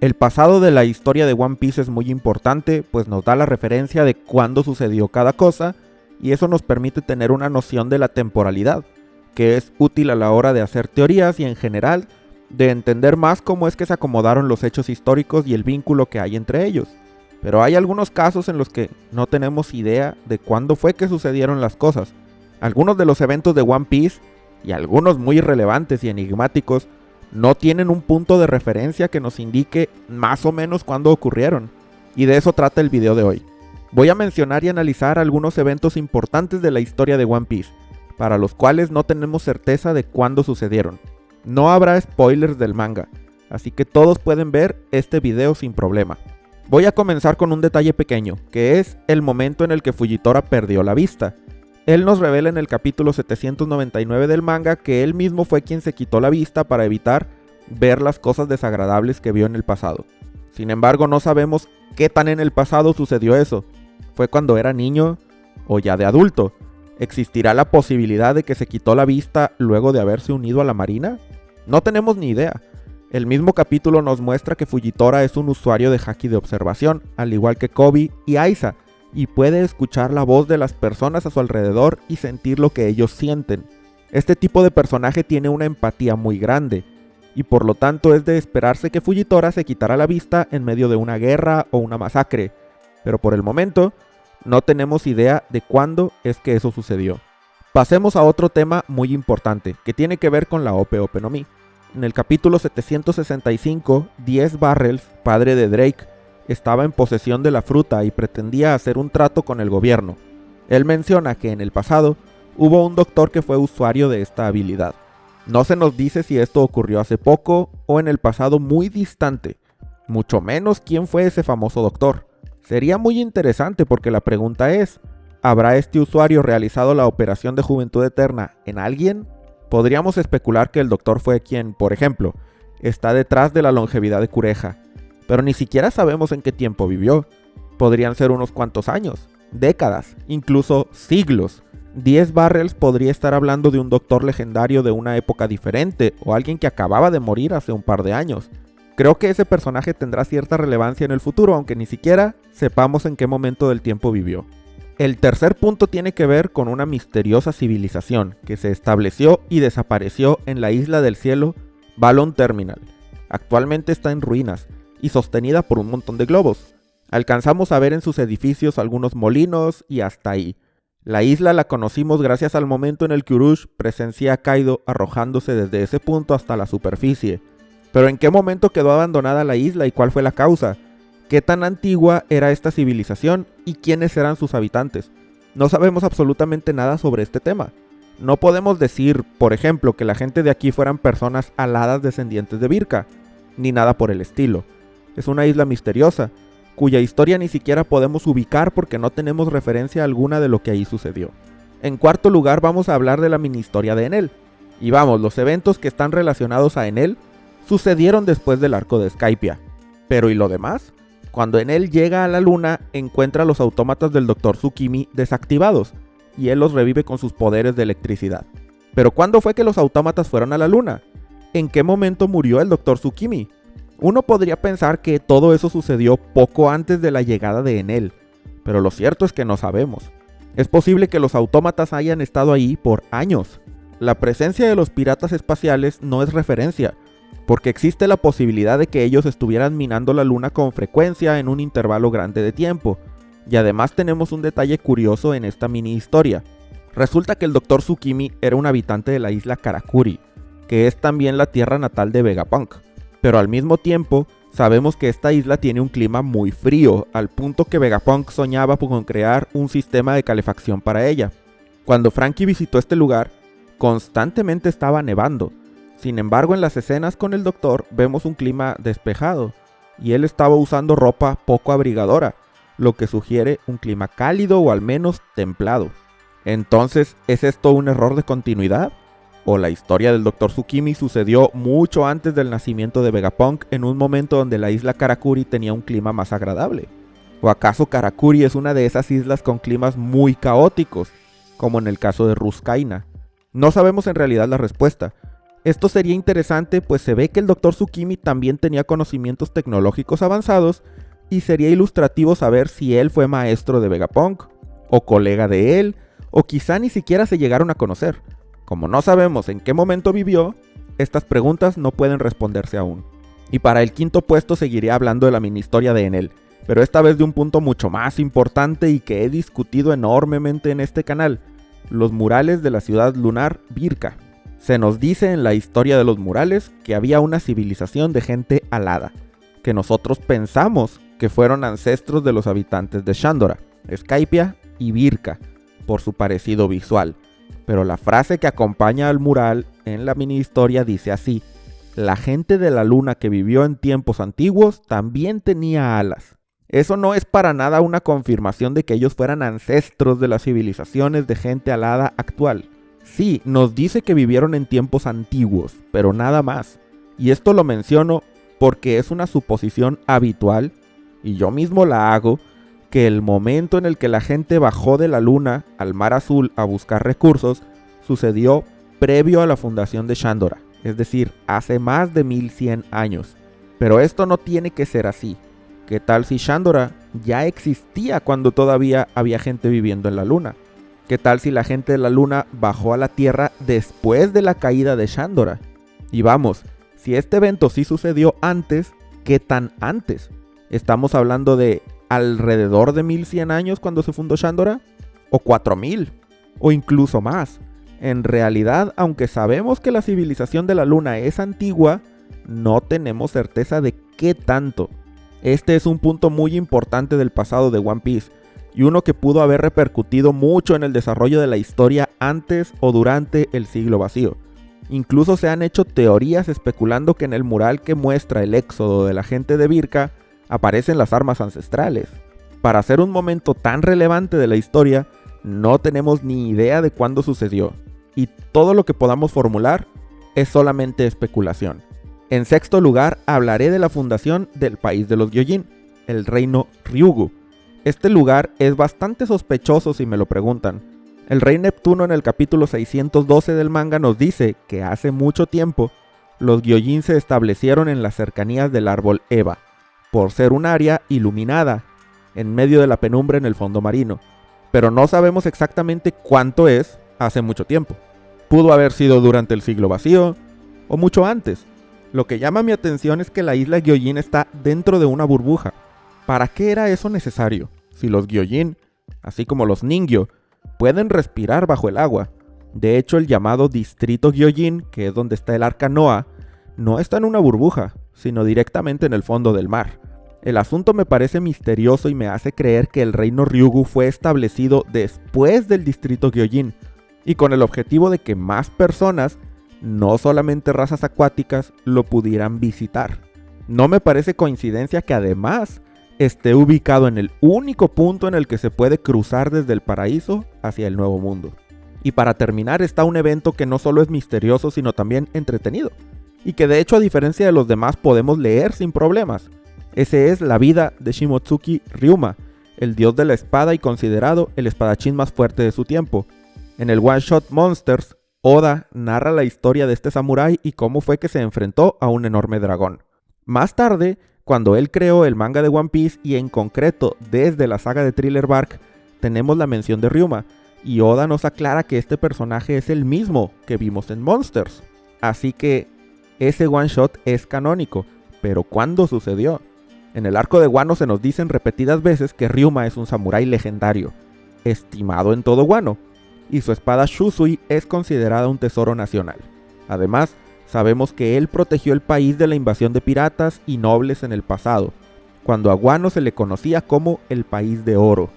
El pasado de la historia de One Piece es muy importante, pues nos da la referencia de cuándo sucedió cada cosa, y eso nos permite tener una noción de la temporalidad, que es útil a la hora de hacer teorías y en general de entender más cómo es que se acomodaron los hechos históricos y el vínculo que hay entre ellos. Pero hay algunos casos en los que no tenemos idea de cuándo fue que sucedieron las cosas. Algunos de los eventos de One Piece, y algunos muy relevantes y enigmáticos, no tienen un punto de referencia que nos indique más o menos cuándo ocurrieron. Y de eso trata el video de hoy. Voy a mencionar y analizar algunos eventos importantes de la historia de One Piece, para los cuales no tenemos certeza de cuándo sucedieron. No habrá spoilers del manga, así que todos pueden ver este video sin problema. Voy a comenzar con un detalle pequeño, que es el momento en el que Fujitora perdió la vista. Él nos revela en el capítulo 799 del manga que él mismo fue quien se quitó la vista para evitar ver las cosas desagradables que vio en el pasado. Sin embargo, no sabemos qué tan en el pasado sucedió eso. ¿Fue cuando era niño o ya de adulto? ¿Existirá la posibilidad de que se quitó la vista luego de haberse unido a la marina? No tenemos ni idea. El mismo capítulo nos muestra que Fujitora es un usuario de haki de observación, al igual que Koby y Aiza, y puede escuchar la voz de las personas a su alrededor y sentir lo que ellos sienten. Este tipo de personaje tiene una empatía muy grande, y por lo tanto es de esperarse que Fujitora se quitara la vista en medio de una guerra o una masacre, pero por el momento no tenemos idea de cuándo es que eso sucedió. Pasemos a otro tema muy importante, que tiene que ver con la Ope Ope no Mi. En el capítulo 765, 10 Barrels, padre de Drake, estaba en posesión de la fruta y pretendía hacer un trato con el gobierno. Él menciona que en el pasado hubo un doctor que fue usuario de esta habilidad. No se nos dice si esto ocurrió hace poco o en el pasado muy distante, mucho menos quién fue ese famoso doctor. Sería muy interesante porque la pregunta es, ¿habrá este usuario realizado la operación de juventud eterna en alguien? Podríamos especular que el doctor fue quien, por ejemplo, está detrás de la longevidad de Kureha, pero ni siquiera sabemos en qué tiempo vivió. Podrían ser unos cuantos años, décadas, incluso siglos. 10 Barrels podría estar hablando de un doctor legendario de una época diferente o alguien que acababa de morir hace un par de años. Creo que ese personaje tendrá cierta relevancia en el futuro, aunque ni siquiera sepamos en qué momento del tiempo vivió. El tercer punto tiene que ver con una misteriosa civilización que se estableció y desapareció en la isla del cielo Balon Terminal. Actualmente está en ruinas y sostenida por un montón de globos. Alcanzamos a ver en sus edificios algunos molinos y hasta ahí. La isla la conocimos gracias al momento en el que Urush presencia a Kaido arrojándose desde ese punto hasta la superficie. Pero ¿en qué momento quedó abandonada la isla y cuál fue la causa? ¿Qué tan antigua era esta civilización y quiénes eran sus habitantes? No sabemos absolutamente nada sobre este tema. No podemos decir, por ejemplo, que la gente de aquí fueran personas aladas descendientes de Birka, ni nada por el estilo. Es una isla misteriosa, cuya historia ni siquiera podemos ubicar porque no tenemos referencia alguna de lo que ahí sucedió. En cuarto lugar vamos a hablar de la mini historia de Enel. Y vamos, los eventos que están relacionados a Enel sucedieron después del arco de Skypiea. Pero ¿y lo demás? Cuando Enel llega a la luna, encuentra a los autómatas del Dr. Tsukimi desactivados, y él los revive con sus poderes de electricidad. Pero ¿cuándo fue que los autómatas fueron a la luna? ¿En qué momento murió el Dr. Tsukimi? Uno podría pensar que todo eso sucedió poco antes de la llegada de Enel, pero lo cierto es que no sabemos. Es posible que los autómatas hayan estado ahí por años. La presencia de los piratas espaciales no es referencia, porque existe la posibilidad de que ellos estuvieran minando la luna con frecuencia en un intervalo grande de tiempo. Y además tenemos un detalle curioso en esta mini historia. Resulta que el Dr. Tsukimi era un habitante de la isla Karakuri, que es también la tierra natal de Vegapunk. Pero al mismo tiempo, sabemos que esta isla tiene un clima muy frío, al punto que Vegapunk soñaba con crear un sistema de calefacción para ella. Cuando Franky visitó este lugar, constantemente estaba nevando. Sin embargo, en las escenas con el doctor vemos un clima despejado, y él estaba usando ropa poco abrigadora, lo que sugiere un clima cálido o al menos templado. Entonces, ¿es esto un error de continuidad? ¿O la historia del Dr. Tsukimi sucedió mucho antes del nacimiento de Vegapunk en un momento donde la isla Karakuri tenía un clima más agradable? ¿O acaso Karakuri es una de esas islas con climas muy caóticos, como en el caso de Ruskaina? No sabemos en realidad la respuesta. Esto sería interesante, pues se ve que el Dr. Tsukimi también tenía conocimientos tecnológicos avanzados y sería ilustrativo saber si él fue maestro de Vegapunk, o colega de él, o quizá ni siquiera se llegaron a conocer. Como no sabemos en qué momento vivió, estas preguntas no pueden responderse aún. Y para el quinto puesto seguiré hablando de la mini historia de Enel, pero esta vez de un punto mucho más importante y que he discutido enormemente en este canal: los murales de la ciudad lunar Birka. Se nos dice en la historia de los murales que había una civilización de gente alada, que nosotros pensamos que fueron ancestros de los habitantes de Shandora, Skypiea y Birka, por su parecido visual. Pero la frase que acompaña al mural en la mini historia dice así: la gente de la luna que vivió en tiempos antiguos también tenía alas. Eso no es para nada una confirmación de que ellos fueran ancestros de las civilizaciones de gente alada actual. Sí, nos dice que vivieron en tiempos antiguos, pero nada más. Y esto lo menciono porque es una suposición habitual, y yo mismo la hago, que el momento en el que la gente bajó de la luna al mar azul a buscar recursos sucedió previo a la fundación de Shandora, es decir, hace más de 1100 años. Pero esto no tiene que ser así. ¿Qué tal si Shandora ya existía cuando todavía había gente viviendo en la luna? ¿Qué tal si la gente de la luna bajó a la Tierra después de la caída de Shandora? Y vamos, si este evento sí sucedió antes, ¿qué tan antes? ¿Estamos hablando de alrededor de 1100 años cuando se fundó Shandora? ¿O 4000? ¿O incluso más? En realidad, aunque sabemos que la civilización de la luna es antigua, no tenemos certeza de qué tanto. Este es un punto muy importante del pasado de One Piece, y uno que pudo haber repercutido mucho en el desarrollo de la historia antes o durante el siglo vacío. Incluso se han hecho teorías especulando que en el mural que muestra el éxodo de la gente de Birka aparecen las armas ancestrales. Para ser un momento tan relevante de la historia, no tenemos ni idea de cuándo sucedió, y todo lo que podamos formular es solamente especulación. En sexto lugar, hablaré de la fundación del país de los Gyojin, el reino Ryugu. Este lugar es bastante sospechoso si me lo preguntan. El rey Neptuno en el capítulo 612 del manga nos dice que hace mucho tiempo los Gyojin se establecieron en las cercanías del árbol Eva, por ser un área iluminada, en medio de la penumbra en el fondo marino. Pero no sabemos exactamente cuánto es hace mucho tiempo. Pudo haber sido durante el siglo vacío, o mucho antes. Lo que llama mi atención es que la isla Gyojin está dentro de una burbuja. ¿Para qué era eso necesario? Si los Gyojin, así como los Ningyo, pueden respirar bajo el agua. De hecho, el llamado distrito Gyojin, que es donde está el arca Noah, no está en una burbuja, sino directamente en el fondo del mar. El asunto me parece misterioso y me hace creer que el reino Ryugu fue establecido después del distrito Gyojin, y con el objetivo de que más personas, no solamente razas acuáticas, lo pudieran visitar. No me parece coincidencia que además esté ubicado en el único punto en el que se puede cruzar desde el paraíso hacia el nuevo mundo. Y para terminar está un evento que no solo es misterioso sino también entretenido, y que de hecho a diferencia de los demás podemos leer sin problemas. Ese es la vida de Shimotsuki Ryuma, el dios de la espada y considerado el espadachín más fuerte de su tiempo. En el One Shot Monsters, Oda narra la historia de este samurái y cómo fue que se enfrentó a un enorme dragón. Más tarde, cuando él creó el manga de One Piece y en concreto desde la saga de Thriller Bark, tenemos la mención de Ryuma, y Oda nos aclara que este personaje es el mismo que vimos en Monsters. Así que ese one shot es canónico, pero ¿cuándo sucedió? En el arco de Wano se nos dicen repetidas veces que Ryuma es un samurái legendario, estimado en todo Wano, y su espada Shusui es considerada un tesoro nacional. Además, sabemos que él protegió el país de la invasión de piratas y nobles en el pasado, cuando a Wano se le conocía como el País de Oro.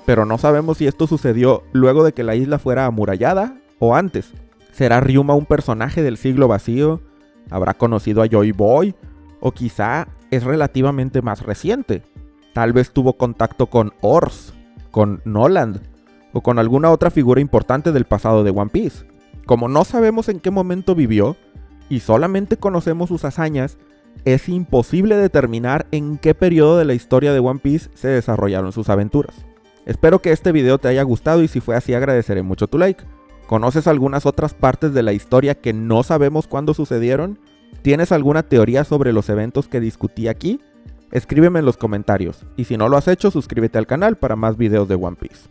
Pero no sabemos si esto sucedió luego de que la isla fuera amurallada o antes. ¿Será Ryuma un personaje del siglo vacío? ¿Habrá conocido a Joy Boy? ¿O quizá es relativamente más reciente? Tal vez tuvo contacto con Ors, con Noland, o con alguna otra figura importante del pasado de One Piece. Como no sabemos en qué momento vivió, y solamente conocemos sus hazañas, es imposible determinar en qué periodo de la historia de One Piece se desarrollaron sus aventuras. Espero que este video te haya gustado y si fue así agradeceré mucho tu like. ¿Conoces algunas otras partes de la historia que no sabemos cuándo sucedieron? ¿Tienes alguna teoría sobre los eventos que discutí aquí? Escríbeme en los comentarios, y si no lo has hecho, suscríbete al canal para más videos de One Piece.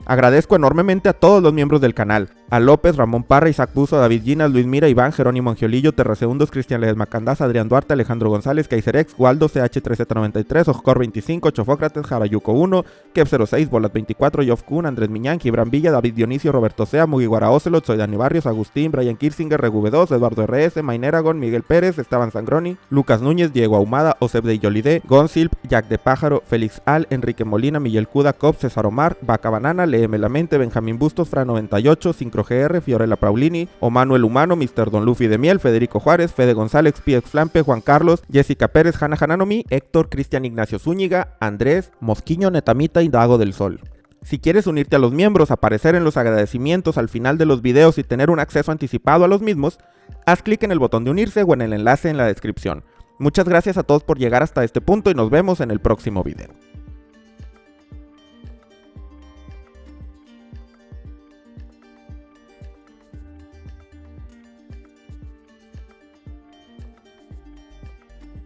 Agradezco enormemente a todos los miembros del canal, a López, Ramón Parra, Isaac Buzo, David Ginas, Luis Mira, Iván, Jerónimo Angiolillo, Terrasegundos, Cristian Ledesma Candás, Adrián Duarte, Alejandro González, Kaiserex, Waldo, CH3Z93, Oscor 25, Chofócrates, Jarayuco 1, Kev06, Bolat 24, Yof Kun, Andrés Miñán, Gibran Villa, David Dionisio, Roberto Sea, Mugiwara Ocelot, Soy Dani Barrios, Agustín, Brian Kirsinger, Regv2, Eduardo RS, Maineragon, Miguel Pérez, Esteban Sangroni, Lucas Núñez, Diego Ahumada, Oseb de Yolide, Gonsilp, Jack de Pájaro, Félix Al, Enrique Molina, Miguel Cuda, Cop, César Omar, Vaca Banana, Léeme la Mente, Benjamín Bustos, Fra98, Sincro GR, Fiorella Paulini, Omanuel Humano, Mr. Don Luffy de Miel, Federico Juárez, Fede González, PX Flampe, Juan Carlos, Jessica Pérez, Hanna Hananomi, Héctor, Cristian Ignacio Zúñiga, Andrés, Mosquiño, Netamita y Dago del Sol. Si quieres unirte a los miembros, aparecer en los agradecimientos al final de los videos y tener un acceso anticipado a los mismos, haz clic en el botón de unirse o en el enlace en la descripción. Muchas gracias a todos por llegar hasta este punto y nos vemos en el próximo video.